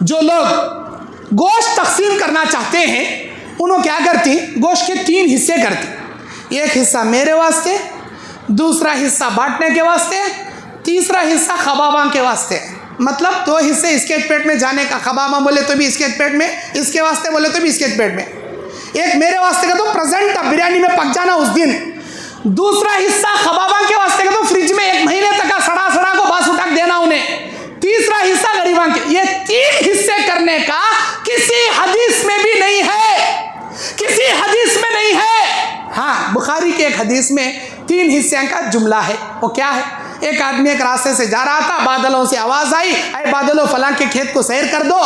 जो लोग गोश्त तकसीम करना चाहते हैं उन्होंने क्या करती, गोश्त के 3 हिस्से करती। एक हिस्सा मेरे वास्ते, दूसरा हिस्सा बांटने के वास्ते, तीसरा हिस्सा खबाबा के वास्ते। मतलब 2 हिस्से इसके पेट में जाने का, खबाबा बोले तो भी इसके पेट में, इसके वास्ते बोले तो भी इसके पेट में। एक मेरे वास्ते का तो प्रेजेंट बिरयानी में पक जाना उस दिन, दूसरा हिस्सा खबाबा के वास्ते का तो फ्रिज में 1 महीने तक का सड़ा सड़ा को बास उठा देना उन्हें, तीसरा हिस्सा गरीबां के। ये 3 हिस्से करने का किसी हदीस में भी नहीं है, किसी हदीस में नहीं है। हाँ, बुखारी के एक हदीस में 3 हिस्से का जुमला है। वो क्या है? एक आदमी एक रास्ते से जा रहा था, बादलों से आवाज़ आई, अरे बादलों फलां के खेत को सैर कर दो।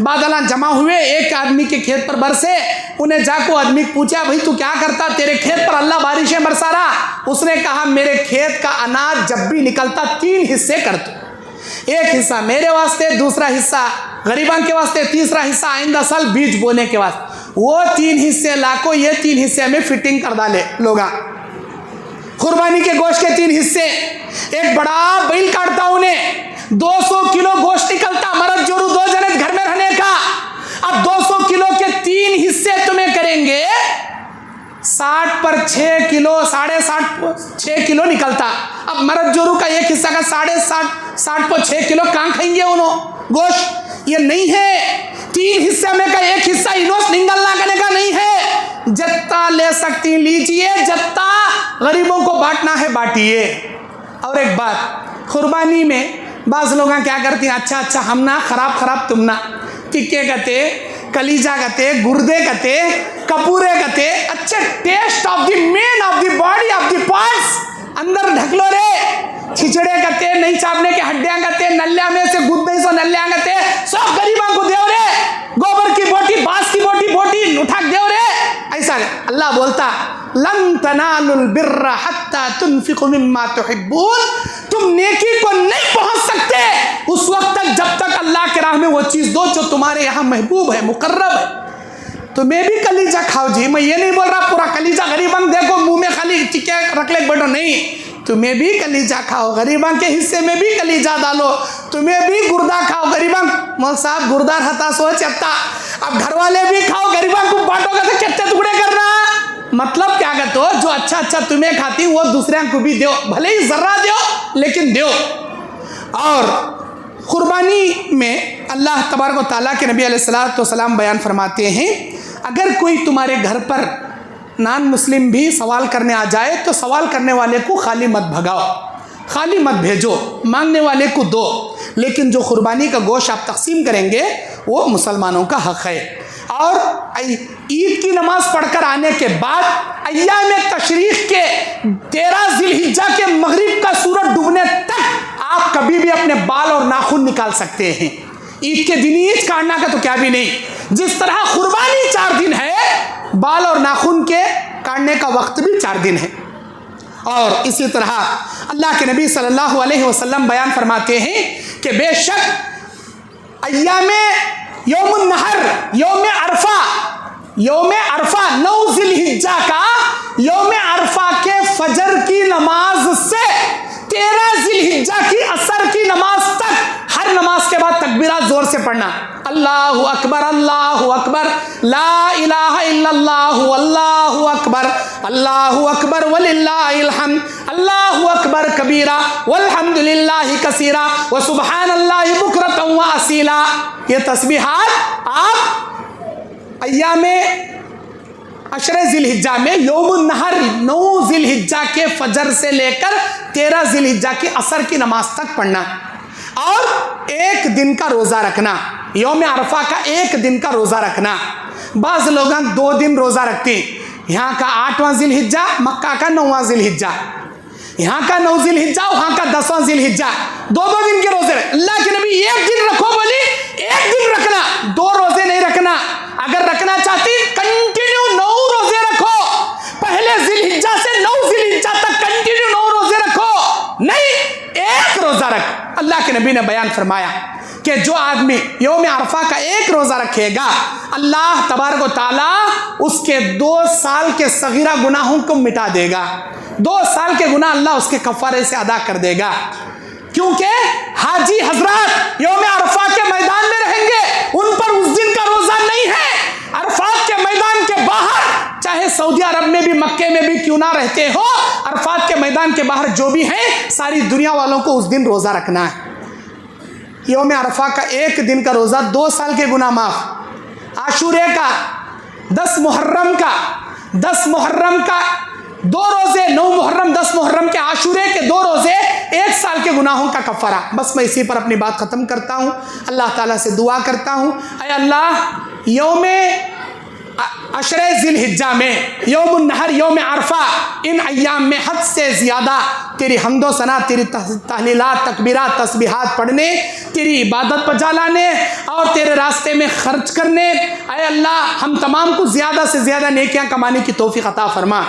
बादल जमा हुए, एक आदमी के खेत पर बरसे। उन्हें जाको आदमी पूछा, भाई तू क्या करता, तेरे खेत पर अल्लाह बारिशें बरसा रहा? उसने कहा, मेरे खेत का अनाज जब भी निकलता 3 हिस्से कर दो, एक हिस्सा मेरे वास्ते, दूसरा हिस्सा गरीबां के वास्ते, तीसरा हिस्सा आइंदा साल बीज बोने के वास्ते। वो 3 हिस्से लाको, ये 3 हिस्से में फिटिंग कर डाले लोग। कुर्बानी के गोश्त के 3 हिस्से, एक बड़ा बैल काटता उन्हें 200 किलो गोश्त निकलता, मरद जोरू 2 जने घर में रहने का। अब 200 किलो के 3 हिस्से तुम्हें करेंगे, 60 पर 6 किलो, 60.5 6 किलो निकलता। अब मरद जोरू का एक हिस्सा का 60 पर 6 किलो कहाँ खाएंगे उन्होंने गोश्त? ये नहीं है। 3 हिस्से में का एक हिस्सा इनोस निगलना करने का नहीं है। जत्ता ले सकती लीजिए, जत्ता गरीबों को बांटना है बांटिए। और एक बात, कुर्बानी में बाज़ लोग क्या करती हैं, अच्छा हम ना, खराब तुम ना, टिक्के कते, कलीजा कते, गुर्दे कते, कपूरे कते, अच्छे test of the main of the body of the parts अंदर ढक लो रे। छिचड़े कते, नहीं चापने के हड्डियां कते, नल्या में से गुद्दे सो नल्या कते, सब गरीबों को देव रे। गोबर की बोटी, बांस की बोटी उठा देव रे। ऐसा अल्लाह बोलता, लन तनालुल बिर्रा हत्ता तुनफिकु मिम्मा तुहिब्बून। तुम नेकी को नहीं पहुंच सकते उस वक्त तक जब तक अल्लाह के राह में वो चीज़ दो जो तुम्हारे यहाँ महबूब है, मुकर्रब है। तुम्हें भी कलीजा खाओ जी, मैं ये नहीं बोल रहा पूरा कलीजा गरीबन देखो मुंह में खाली टिक्के रख ले बैठो, नहीं। तुम्हें भी कलीजा खाओ, गरीबन के हिस्से में भी कलीजा डालो। तुम्हें भी गुर्दा खाओ, गरीबन मौल साहब गुर्दा रहता सोच अत्ता। अब घर वाले भी खाओ, गरीबन को बांटोगे तो कितने टुकड़े करना? मतलब क्या कहते हो, जो अच्छा तुम्हें खाती वो दूसरे को भी दो, भले ही जर्रा दो लेकिन दो। और कुर्बानी में अल्लाह तबारक व तआला के नबी अलैहिस्सलाम बयान फरमाते हैं, अगर कोई तुम्हारे घर पर नॉन मुस्लिम भी सवाल करने आ जाए तो सवाल करने वाले को खाली मत भगाओ, खाली मत भेजो, मांगने वाले को दो। लेकिन जो कुर्बानी का गोश्त आप तकसीम करेंगे वो मुसलमानों का हक़ है। और ईद की नमाज पढ़कर आने के बाद अय्याम तशरीक़ के 13 ज़िलहिज्जा के मगरिब का सूरज डूबने तक आप कभी भी अपने बाल और नाखून निकाल सकते हैं। ईद के दिन ईद काटना का तो क्या भी नहीं। जिस तरह कुर्बानी 4 दिन है, बाल और नाखून के काटने का वक्त भी 4 दिन है। और इसी तरह अल्लाह के नबी सल्लल्लाहु अलैहि वसल्लम बयान फरमाते हैं कि बेशक अय्यामे यौमुन नहर, यौम अरफा 9 ज़िलहिज्जा का यौम अरफा के फजर की नमाज से 13 ज़िलहिज्जा की असर की नमाज तक, हर नमाज के बाद तकबीरात जोर से पढ़ना, अल्लाहु अकबर, ला इलाहा इल्लल्लाहु, अल्लाहु अकबर वलिल्लाहिल हम्द, अल्लाहु अकबर कबीरा वल्हम्दुलिल्लाहि कसीरा व सुब्हानल्लाहि बुकरतन व असीला। ये तस्बीहात आप अय्यामे अशरे ज़िलहिज्जा में यौमुन नहर 9 ज़िलहिज्जा के फजर से लेकर 13 ज़िलहिज्जा की असर की नमाज तक पढ़ना। और 1 दिन का रोज़ा रखना, यौम अरफा का 1 दिन का रोज़ा रखना। बाज़ लोग 2 दिन रोज़ा रखते हैं, यहाँ का 8वां ज़िलहिज्जा, मक्का का 9वां ज़िलहिज्जा, यहाँ का 9 ज़िलहिज्जा, वहाँ का 10वां ज़िलहिज्जा, 2-2 दिन के रोज़े। अल्लाह के नबी 1 दिन रखो बोली, 1 दिन रखना, 2 रोज़े नहीं रखना। अगर रखना चाहती कंटिन्यू 9 रोज़े रखो, पहले ज़िलहिज्जा से 9 ज़िलहिज्जा तक कंटिन्यू 9 रोज़े रखो, नहीं 1 रोज़ा रख। अल्लाह के नबी ने बयान फरमाया कि जो आदमी यौम अरफा का 1 रोज़ा रखेगा, अल्लाह तबारक व तआला उसके 2 साल के सगीरा गुनाहों को मिटा देगा। 2 साल के गुनाह अल्लाह उसके कफ़ारे से अदा कर देगा। क्योंकि हाजी हजरात यौम अरफा के मैदान में रहेंगे, सऊदी अरब में भी, मक्के में भी क्यों ना रहते हो, अरफात के मैदान के बाहर जो भी हैं, सारी दुनिया वालों को उस दिन रोज़ा रखना है। यौम अरफा का एक दिन का रोज़ा 2 साल के गुनाह माफ़। आशूरे का, 10 मुहर्रम का, 10 मुहर्रम का 2 रोज़े, 9 मुहर्रम 10 मुहर्रम के, आशूरे के 2 रोज़े 1 साल के गुनाहों का कफ़ारा। बस मैं इसी पर अपनी बात ख़त्म करता हूँ। अल्लाह ताला से दुआ करता हूँ, ऐ अल्लाह यौम अशरे ज़िलहिज्जा में, यौमुन नहर, यौम अरफा, इन अय्याम में हद से ज़्यादा तेरी हम्दो सना, तेरी तहलीलात, तकबीरात, तस्बीहात पढ़ने, तेरी इबादत बजा लाने और तेरे रास्ते में खर्च करने, ऐ अल्लाह हम तमाम को ज़्यादा से ज़्यादा नेकियां कमाने की तौफीक अता फरमा।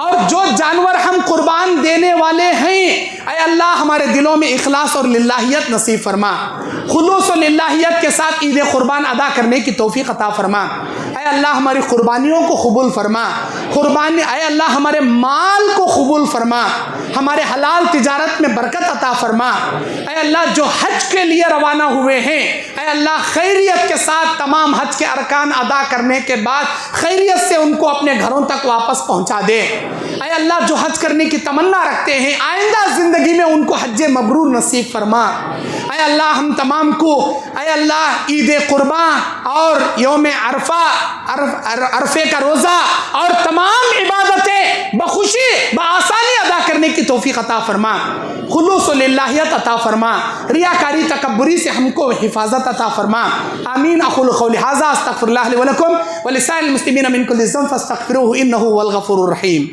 और जो जानवर हम कुर्बान देने वाले हैं, ऐ अल्लाह हमारे दिलों में इखलास और लिल्लाहियत नसीब फरमा। खुलूस और लिल्लाहियत के साथ ईद कुर्बान अदा करने की तौफीक अता फरमा। ऐ अल्लाह हमारी कुर्बानियों को कबूल फरमा। कुर्बानी, ऐ अल्लाह हमारे माल को कबूल फरमा, हमारे हलाल तिजारत में बरकत अता फरमा। ऐ अल्लाह जो हज के लिए रवाना हुए हैं, ऐ अल्लाह खैरियत के साथ तमाम हज के अरकान अदा करने के बाद खैरियत से उनको अपने घरों तक वापस पहुंचा दे। ऐ अल्लाह जो हज करने की तमन्ना रखते हैं, आइंदा ज़िंदगी में उनको हज मबरूर नसीब फरमा। ऐ अल्लाह हम तमाम को, ऐ अल्लाह ईद कुर्बान और यौम अरफा, अरफे का रोज़ा और तमाम इबादतें बखुशी बआसानी अदा करने की तौफीक अता फरमा। खुलूस व लिल्लाहियत अता फरमा। रियाकारी तकब्बुरी से हमको हिफाजत अता फरमा। आमीन। अक़ूलु क़ौली हाज़ा अस्तग़फ़िरुल्लाह ली व लकुम व लिसाइरिल मुस्लिमीन मिन कुल्लि ज़ंब फ़स्तग़फ़िरूहु इन्नहु हुवल गफ़ूरुर रहीम।